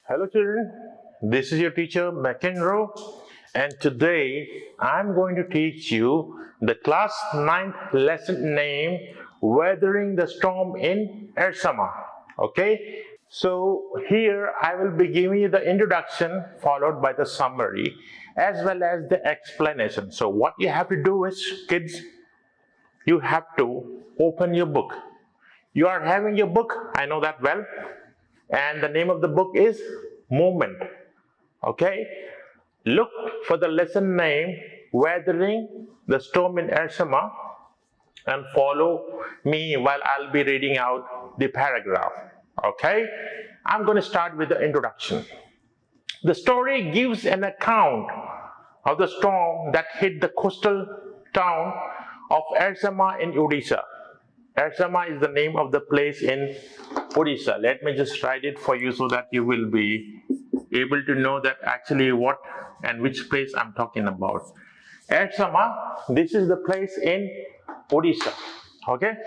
Hello children, this is your teacher McEnroe, and today I'm going to teach you the class 9th lesson named Weathering the Storm in Ersama. Okay, so here I will be giving you the introduction followed by the summary as well as the explanation. So what you have to do is, kids, you have to open your book. You are having your book, I know that well. And the name of the book is Movement. Okay, look for the lesson name Weathering the Storm in Ersama and follow me while I'll be reading out the paragraph. Okay, I'm going to start with the introduction. The story gives an account of the storm that hit the coastal town of Ersama in Odisha. Ersama is the name of the place in Odisha. Let me just write it for you so that you will be able to know that actually what and which place I'm talking about. Ersama, this is the place in Odisha. Okay?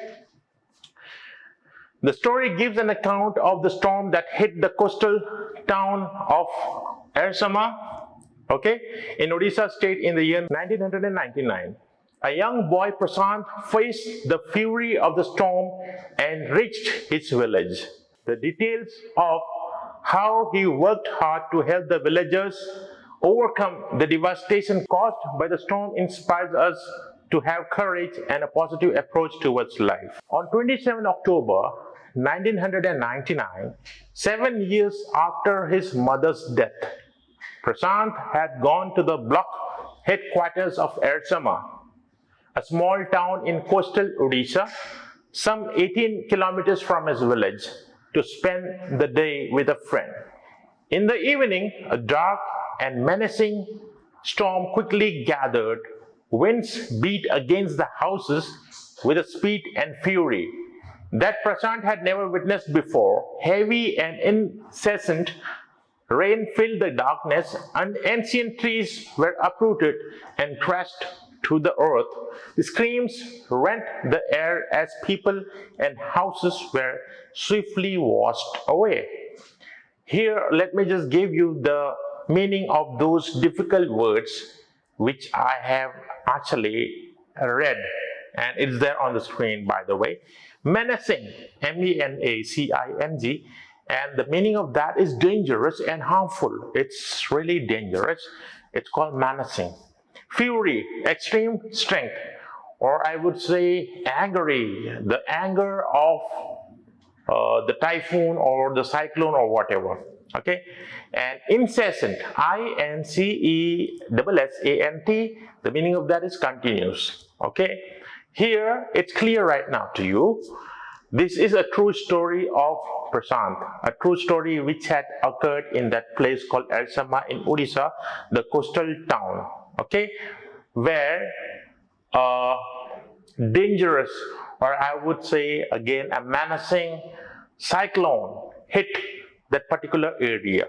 The story gives an account of the storm that hit the coastal town of Ersama, okay, in Odisha state in the year 1999. A young boy, Prasant, faced the fury of the storm and reached his village. The details of how he worked hard to help the villagers overcome the devastation caused by the storm inspires us to have courage and a positive approach towards life. On 27 October 1999, 7 years after his mother's death, Prasant had gone to the block headquarters of Ersama, a small town in coastal Odisha, some 18 kilometers from his village, to spend the day with a friend. In the evening, a dark and menacing storm quickly gathered. Winds beat against the houses with a speed and fury that Prasant had never witnessed before. Heavy and incessant rain filled the darkness, and ancient trees were uprooted and crashed to the earth. The screams rent the air as people and houses were swiftly washed away. Here, let me just give you the meaning of those difficult words which I have actually read, and it's there on the screen, by the way. Menacing, M-E-N-A-C-I-N-G, and the meaning of that is dangerous and harmful. It's really dangerous. It's called menacing. Fury, extreme strength, or I would say angry, the anger of the typhoon or the cyclone or whatever. Okay, and incessant, I-N-C-E-S-S-A-N-T, the meaning of that is continuous. Okay, here it's clear right now to you. This is a true story of Prasant, a true story which had occurred in that place called Ersama in Odisha, the coastal town, okay, where dangerous, or I would say again a menacing cyclone hit that particular area.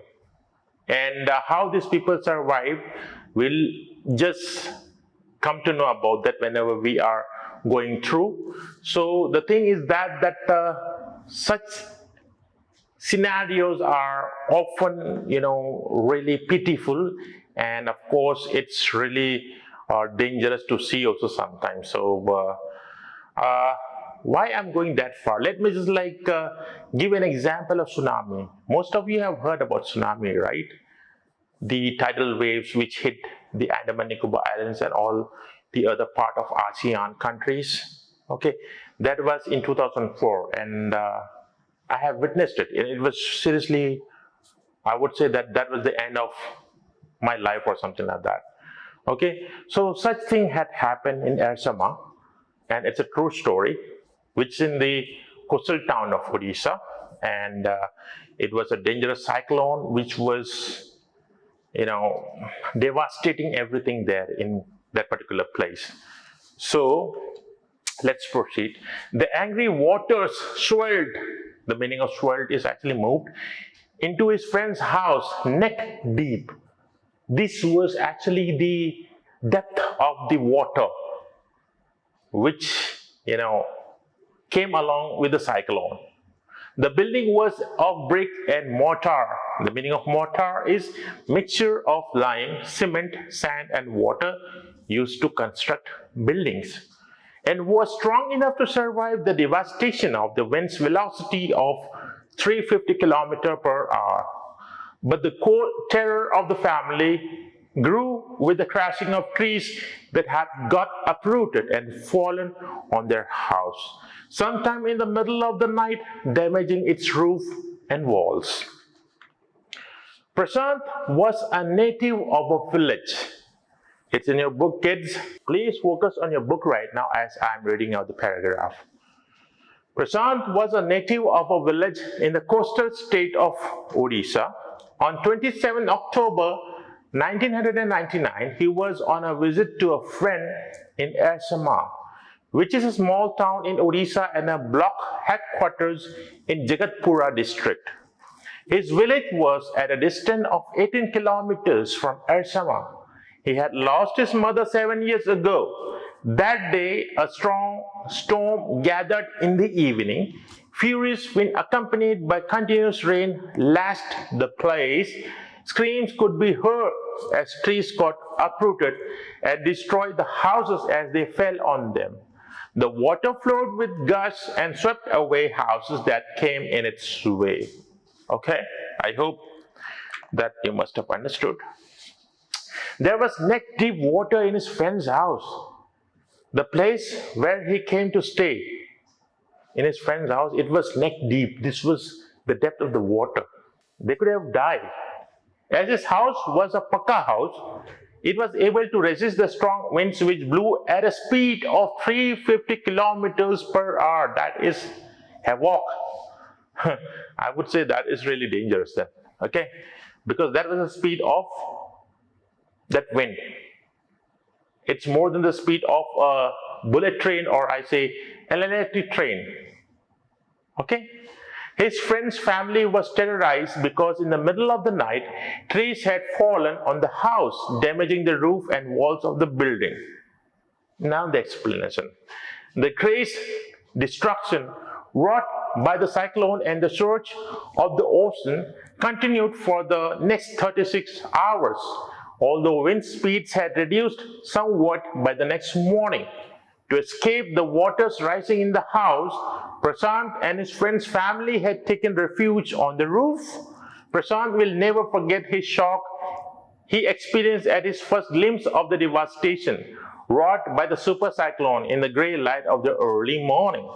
And how these people survived, we'll just come to know about that whenever we are going through. So the thing is that such scenarios are often, really pitiful, and of course it's really dangerous to see also sometimes. So why I'm going that far? Let me just give an example of tsunami. Most of you have heard about tsunami, right? The tidal waves which hit the Andaman Nicobar Islands and all the other part of ASEAN countries. Okay, that was in 2004, and I have witnessed it. It was seriously, I would say that was the end of my life or something like that. Okay, so such thing had happened in Ersama, and it's a true story, which is in the coastal town of Odisha, and it was a dangerous cyclone which was, devastating everything there in that particular place. So let's proceed. The angry waters swirled, the meaning of swirled is actually moved, into his friend's house neck deep. This was actually the depth of the water which, came along with the cyclone. The building was of brick and mortar. The meaning of mortar is mixture of lime, cement, sand and water used to construct buildings, and was strong enough to survive the devastation of the wind's velocity of 350 km per hour. But the cold terror of the family grew with the crashing of trees that had got uprooted and fallen on their house, sometime in the middle of the night, damaging its roof and walls. Prasant was a native of a village. It's in your book, kids. Please focus on your book right now as I'm reading out the paragraph. Prasant was a native of a village in the coastal state of Odisha. On 27 October 1999, he was on a visit to a friend in Ersama, which is a small town in Odisha and a block headquarters in Jagatpura district. His village was at a distance of 18 kilometers from Ersama. He had lost his mother 7 years ago. That day, a strong storm gathered in the evening. Furious wind accompanied by continuous rain lashed the place. Screams could be heard as trees got uprooted and destroyed the houses as they fell on them. The water flowed with gusts and swept away houses that came in its way. Okay, I hope that you must have understood. There was neck-deep water in his friend's house. The place where he came to stay, in his friend's house, it was neck-deep. This was the depth of the water. They could have died. As his house was a pakka house, it was able to resist the strong winds which blew at a speed of 350 kilometers per hour. That is havoc. I would say that is really dangerous then, okay? Because that was the speed of that wind. It's more than the speed of a bullet train, or I say an electric train, okay? His friend's family was terrorized because in the middle of the night, trees had fallen on the house, damaging the roof and walls of the building. Now the explanation. The great destruction wrought by the cyclone and the surge of the ocean continued for the next 36 hours, although wind speeds had reduced somewhat by the next morning. To escape the waters rising in the house, Prasant and his friend's family had taken refuge on the roof. Prasant will never forget his shock he experienced at his first glimpse of the devastation wrought by the super cyclone in the grey light of the early morning.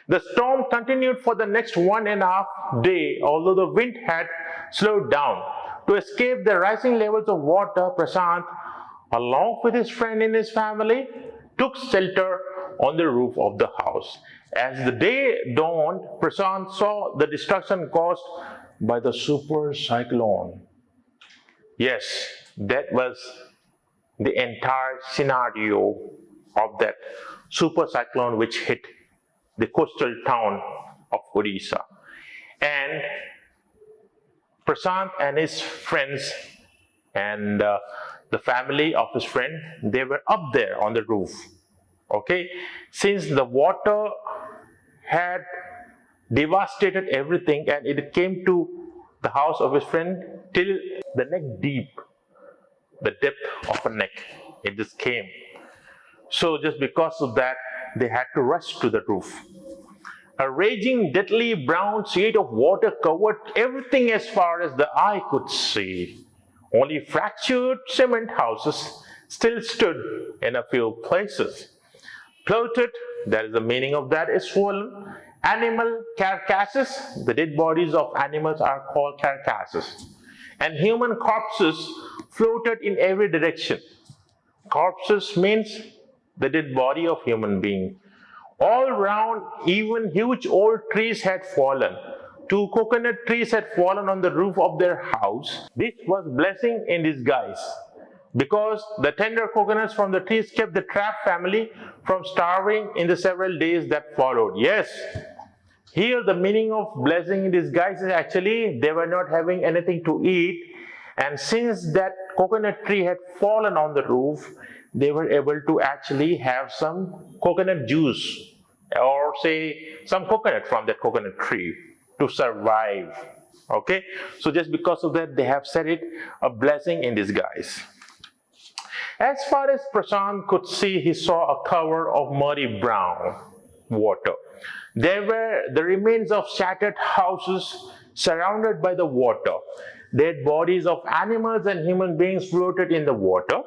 The storm continued for the next 1.5 days, although the wind had slowed down. To escape the rising levels of water, Prasant, along with his friend and his family, took shelter on the roof of the house. As the day dawned, Prasant saw the destruction caused by the super cyclone. Yes, that was the entire scenario of that super cyclone which hit the coastal town of Odisha. And Prasant and his friends and the family of his friend, they were up there on the roof. Okay, since the water had devastated everything and it came to the house of his friend till the neck deep, the depth of a neck, it just came. So just because of that, they had to rush to the roof. A raging, deadly brown sheet of water covered everything as far as the eye could see. Only fractured cement houses still stood in a few places. Floated, that is the meaning of that, is swollen. Animal carcasses, the dead bodies of animals are called carcasses. And human corpses floated in every direction. Corpses means the dead body of human being. All round, even huge old trees had fallen. 2 coconut trees had fallen on the roof of their house. This was blessing in disguise, because the tender coconuts from the trees kept the trapped family from starving in the several days that followed. Yes, here the meaning of blessing in disguise is actually they were not having anything to eat, and since that coconut tree had fallen on the roof, they were able to actually have some coconut juice or say some coconut from that coconut tree to survive. Okay, so just because of that, they have said it a blessing in disguise. As far as Prasant could see, he saw a cover of muddy brown water. There were the remains of shattered houses surrounded by the water. Dead bodies of animals and human beings floated in the water.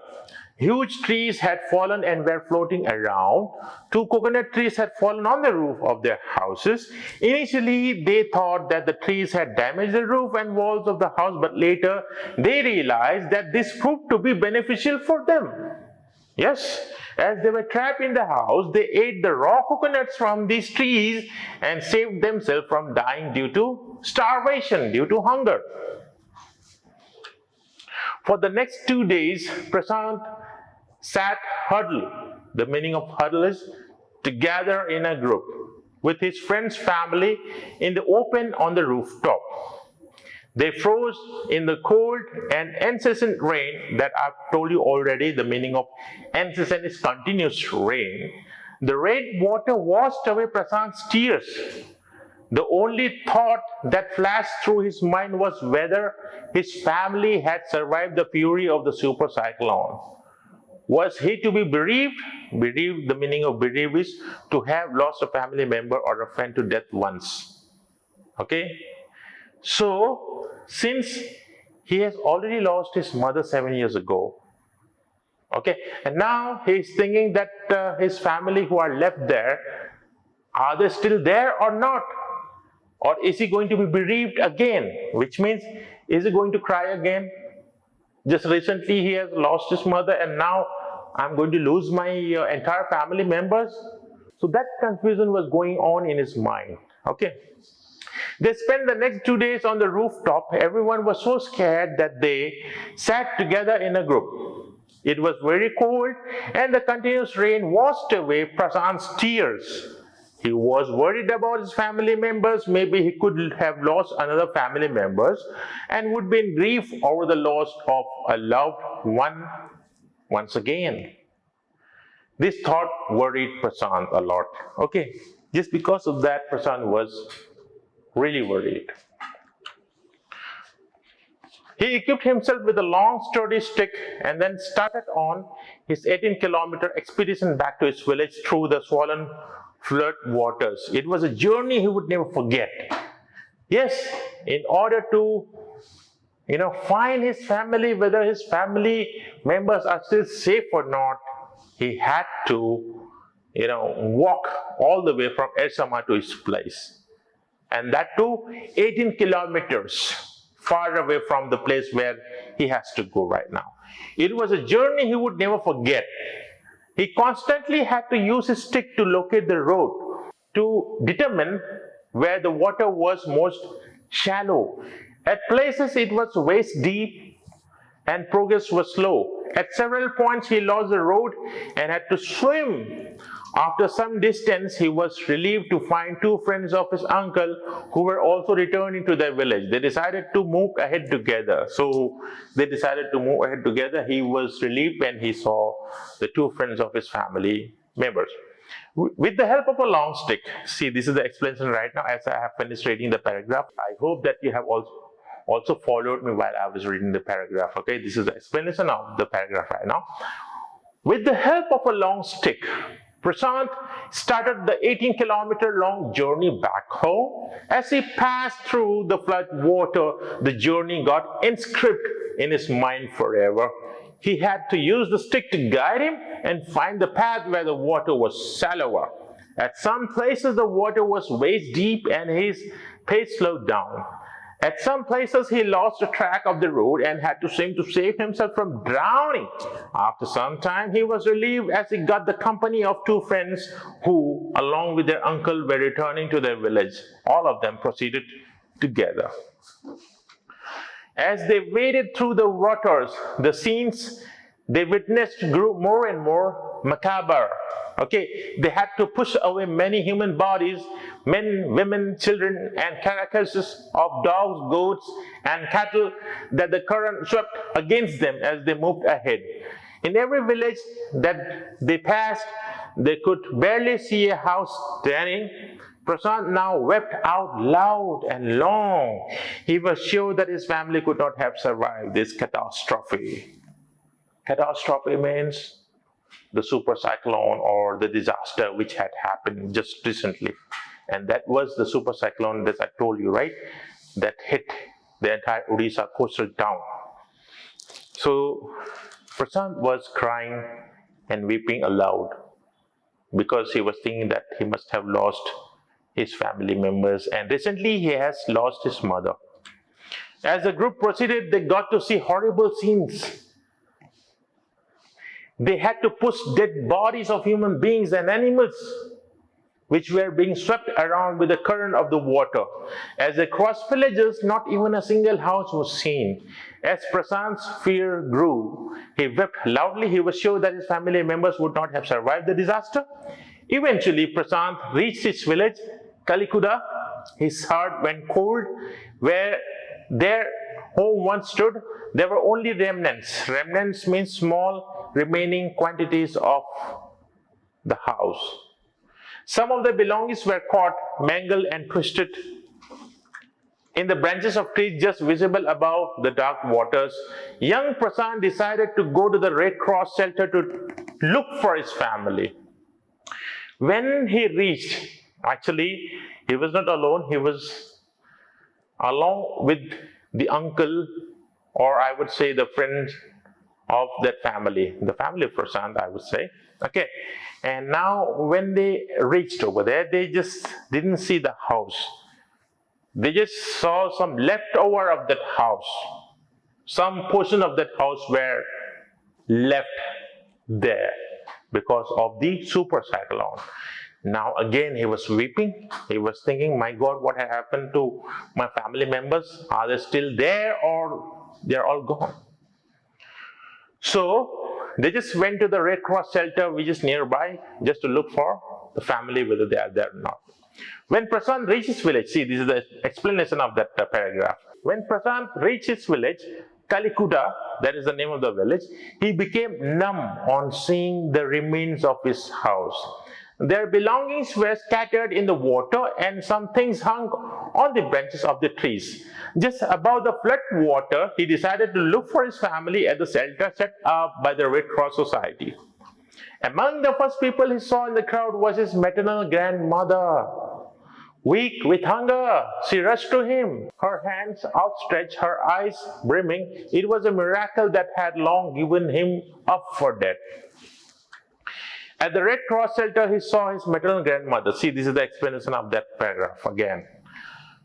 Huge trees had fallen and were floating around. 2 coconut trees had fallen on the roof of their houses. Initially, they thought that the trees had damaged the roof and walls of the house, but later they realized that this proved to be beneficial for them. Yes, as they were trapped in the house, they ate the raw coconuts from these trees and saved themselves from dying due to starvation, due to hunger. For the next 2 days, Prasant sat huddled. The meaning of huddle is to gather in a group with his friend's family in the open on the rooftop. They froze in the cold and incessant rain that I've told you already. The meaning of incessant is continuous rain. The red water washed away Prasant's tears. The only thought that flashed through his mind was whether his family had survived the fury of the super cyclone. Was he to be bereaved? Bereaved, the meaning of bereaved is to have lost a family member or a friend to death once. Okay? So, since he has already lost his mother 7 years ago, okay, and now he's thinking that his family who are left there, are they still there or not? Or is he going to be bereaved again? Which means, is he going to cry again? Just recently he has lost his mother and now I'm going to lose my entire family members. So that confusion was going on in his mind. Okay. They spent the next 2 days on the rooftop. Everyone was so scared that they sat together in a group. It was very cold and the continuous rain washed away Prasant's tears. He was worried about his family members. Maybe he could have lost another family members and would be in grief over the loss of a loved one once again. This thought worried Prasant a lot. Okay, just because of that, Prasant was really worried. He equipped himself with a long sturdy stick and then started on his 18-kilometer expedition back to his village through the swollen flood waters. It was a journey he would never forget. Yes, in order to find his family, whether his family members are still safe or not, he had to walk all the way from Ersama to his place. And that too 18 kilometers far away from the place where he has to go right now. It was a journey he would never forget. He constantly had to use his stick to locate the road, to determine where the water was most shallow. At places it was waist deep and progress was slow. At several points he lost the road and had to swim. After some distance, he was relieved to find 2 friends of his uncle who were also returning to their village. They decided to move ahead together. So they decided to move ahead together. He was relieved when he saw the 2 friends of his family members. With the help of a long stick, see, this is the explanation right now as I have finished reading the paragraph. I hope that you have also followed me while I was reading the paragraph. Okay, this is the explanation of the paragraph right now. With the help of a long stick, Prasant started the 18-kilometer long journey back home. As he passed through the flood water, the journey got inscribed in his mind forever. He had to use the stick to guide him and find the path where the water was shallower. At some places the water was waist deep and his pace slowed down. At some places he lost the track of the road and had to swim to save himself from drowning. After some time he was relieved as he got the company of 2 friends who, along with their uncle, were returning to their village. All of them proceeded together. As they waded through the waters, the scenes they witnessed grew more and more macabre. Okay, they had to push away many human bodies, men, women, children, and carcasses of dogs, goats, and cattle that the current swept against them as they moved ahead. In every village that they passed, They could barely see a house standing. Prasant now wept out loud and long. He was sure that his family could not have survived this catastrophe. Catastrophe means the super cyclone or the disaster which had happened just recently. And that was the super cyclone that I told you, right? That hit the entire Odisha coastal town. So Prasant was crying and weeping aloud because he was thinking that he must have lost his family members, and recently he has lost his mother. As the group proceeded, they got to see horrible scenes. They had to push dead bodies of human beings and animals which were being swept around with the current of the water. As they crossed villages, not even a single house was seen. As Prasant's fear grew, he wept loudly. He was sure that his family members would not have survived the disaster. Eventually, Prasant reached his village, Kalikuda. His heart went cold. Where their home once stood, there were only remnants. Remnants means small remaining quantities of the house. Some of the belongings were caught, mangled and twisted in the branches of trees just visible above the dark waters. Young Prasant decided to go to the Red Cross shelter to look for his family. When he reached, actually, he was not alone. He was along with the uncle, or I would say the friends of that family, the family of Prasant, I would say. Okay, and now when they reached over there, they just didn't see the house. They just saw some leftover of that house. Some portion of that house were left there because of the super cyclone. Now again he was weeping. He was thinking, my God, what had happened to my family members? Are they still there or they're all gone? So they just went to the Red Cross shelter which is nearby just to look for the family, whether they are there or not. When Prasant reached his village, see, this is the explanation of that paragraph. When Prasant reached his village, Kalikuda, that is the name of the village, he became numb on seeing the remains of his house. Their belongings were scattered in the water and some things hung on the branches of the trees. Just above the flood water, he decided to look for his family at the shelter set up by the Red Cross Society. Among the first people he saw in the crowd was his maternal grandmother. Weak with hunger, she rushed to him, her hands outstretched, her eyes brimming. It was a miracle that had long given him up for dead. At the Red Cross shelter, he saw his maternal grandmother. See, this is the explanation of that paragraph again.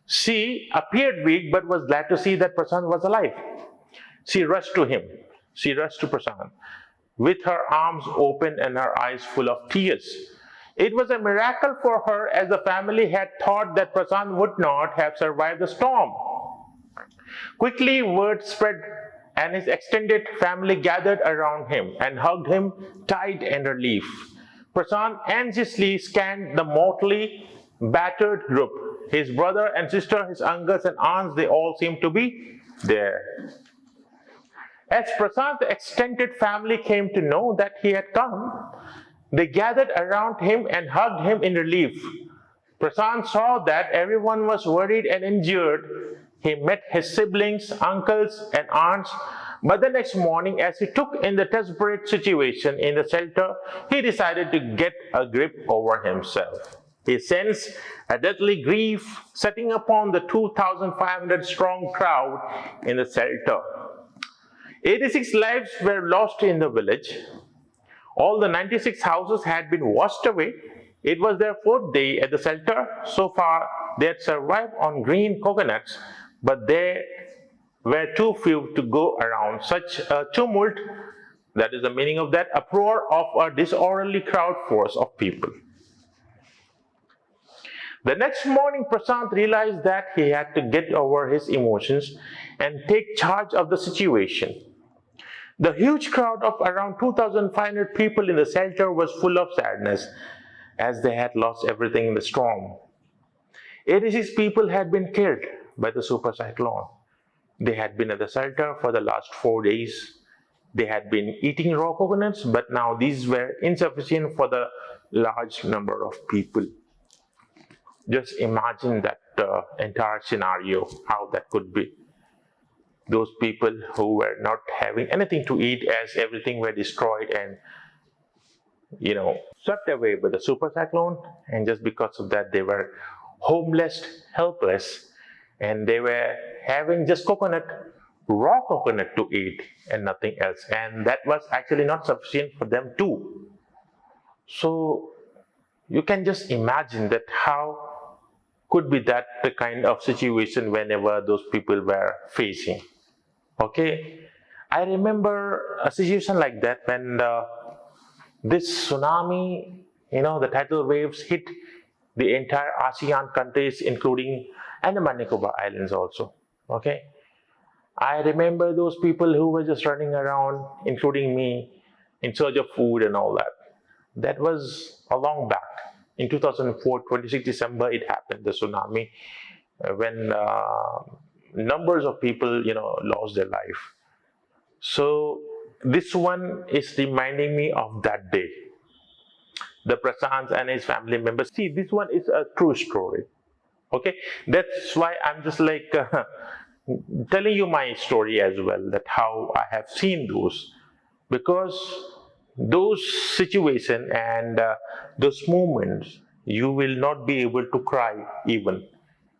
She appeared weak but was glad to see that Prasant was alive. She rushed to him. She rushed to Prasant with her arms open and her eyes full of tears. It was a miracle for her, as the family had thought that Prasant would not have survived the storm. Quickly, word spread and his extended family gathered around him and hugged him tight in relief. Prasant anxiously scanned the mortally battered group. His brother and sister, his uncles and aunts, they all seemed to be there. As Prasant's extended family came to know that he had come, they gathered around him and hugged him in relief. Prasant saw that everyone was worried and injured. He met his siblings, uncles and aunts, but the next morning, as he took in the desperate situation in the shelter, he decided to get a grip over himself. He sensed a deadly grief setting upon the 2,500 strong crowd in the shelter. 86 lives were lost in the village. All the 96 houses had been washed away. It was their 4th day at the shelter. So far, they had survived on green coconuts, but there were too few to go around. Such a tumult, that is the meaning of that, uproar of a disorderly crowd force of people. The next morning, Prasant realized that he had to get over his emotions and take charge of the situation. The huge crowd of around 2,500 people in the shelter was full of sadness, as they had lost everything in the storm. 86 people had been killed by the super cyclone. They had been at the shelter for the last 4 days. They had been eating raw coconuts, but now these were insufficient for the large number of people. Just imagine that entire scenario, how that could be. Those people who were not having anything to eat as everything were destroyed and swept away by the super cyclone, and just because of that they were homeless, helpless, and they were having just raw coconut to eat and nothing else, and that was actually not sufficient for them too. So you can just imagine that how could be that the kind of situation whenever those people were facing. Okay, I remember a situation like that when this tsunami, the tidal waves hit the entire ASEAN countries, including Andaman and Nicobar Islands also. Okay, I remember those people who were just running around, including me, in search of food and all that. That was a long back. In 2004, 26 December, it happened, the tsunami, when numbers of people, lost their life. So this one is reminding me of that day. The Prasant and his family members. See, this one is a true story. Okay, that's why I'm just like telling you my story as well, that how I have seen those, because those situations and those moments, you will not be able to cry even.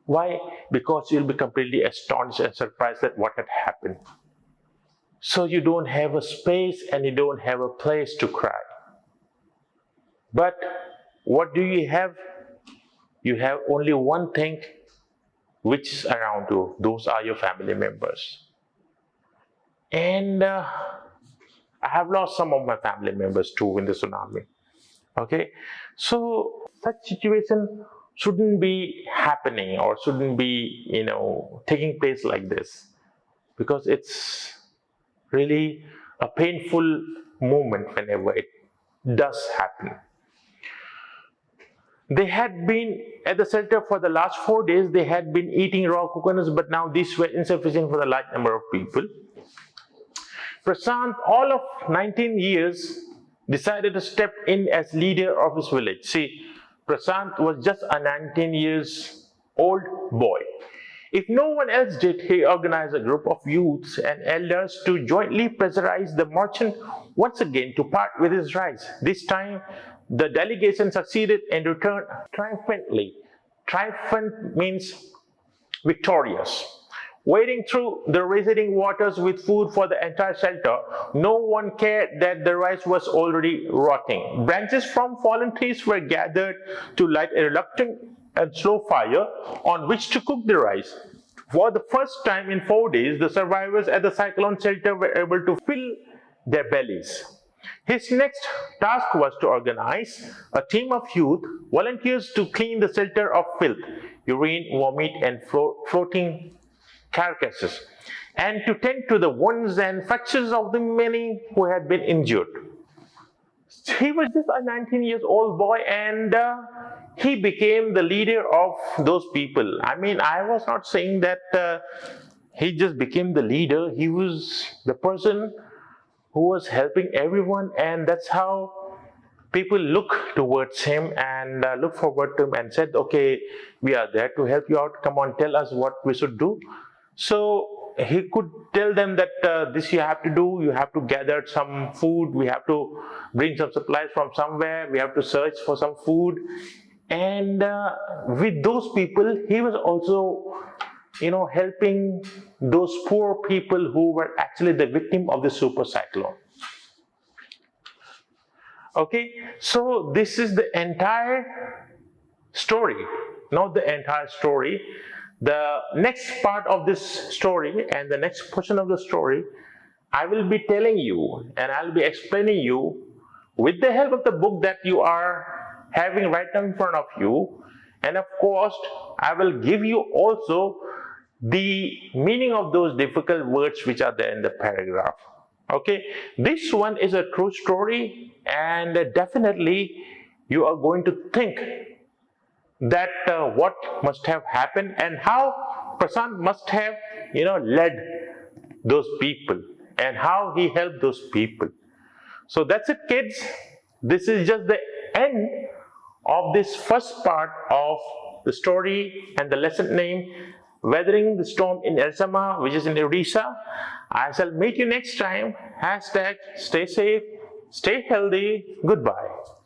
Why? Because you'll be completely astonished and surprised at what had happened. So you don't have a space and you don't have a place to cry. But what do you have? You have only one thing which is around you. Those are your family members. And I have lost some of my family members too in the tsunami. Okay, so such situation shouldn't be happening or shouldn't be, taking place like this, because it's really a painful moment whenever it does happen. They had been at the shelter for the last 4 days. They had been eating raw coconuts, but now these were insufficient for the large number of people. Prasant, all of 19 years, decided to step in as leader of his village. See, Prasant was just a 19 years old boy. If no one else did, he organized a group of youths and elders to jointly pressurize the merchant once again to part with his rice. This time, the delegation succeeded and returned triumphantly. Triumphant means victorious. Wading through the receding waters with food for the entire shelter, no one cared that the rice was already rotting. Branches from fallen trees were gathered to light a reluctant and slow fire on which to cook the rice. For the first time in 4 days, the survivors at the cyclone shelter were able to fill their bellies. His next task was to organize a team of youth volunteers to clean the shelter of filth, urine, vomit, and floating carcasses, and to tend to the wounds and fractures of the many who had been injured. He was just a 19 years old boy, and he became the leader of those people. I mean, I was not saying that he just became the leader. He was the person who was helping everyone, and that's how people look towards him and look forward to him and said, okay, we are there to help you out. Come on, tell us what we should do. So he could tell them that this you have to do, you have to gather some food, we have to bring some supplies from somewhere, we have to search for some food. And with those people, he was also, helping those poor people who were actually the victim of the super cyclone. Okay, so this is the entire story, not the entire story. The next part of this story and the next portion of the story, I will be telling you and I'll be explaining you with the help of the book that you are having right now in front of you. And of course, I will give you also the meaning of those difficult words which are there in the paragraph. Okay, this one is a true story, and definitely you are going to think that what must have happened and how Prasant must have led those people and how he helped those people. So that's it, kids. This is just the end of this first part of the story and the lesson name, Weathering the Storm in Ersama, which is in Odisha. I shall meet you next time. Hashtag stay safe, stay healthy. Goodbye.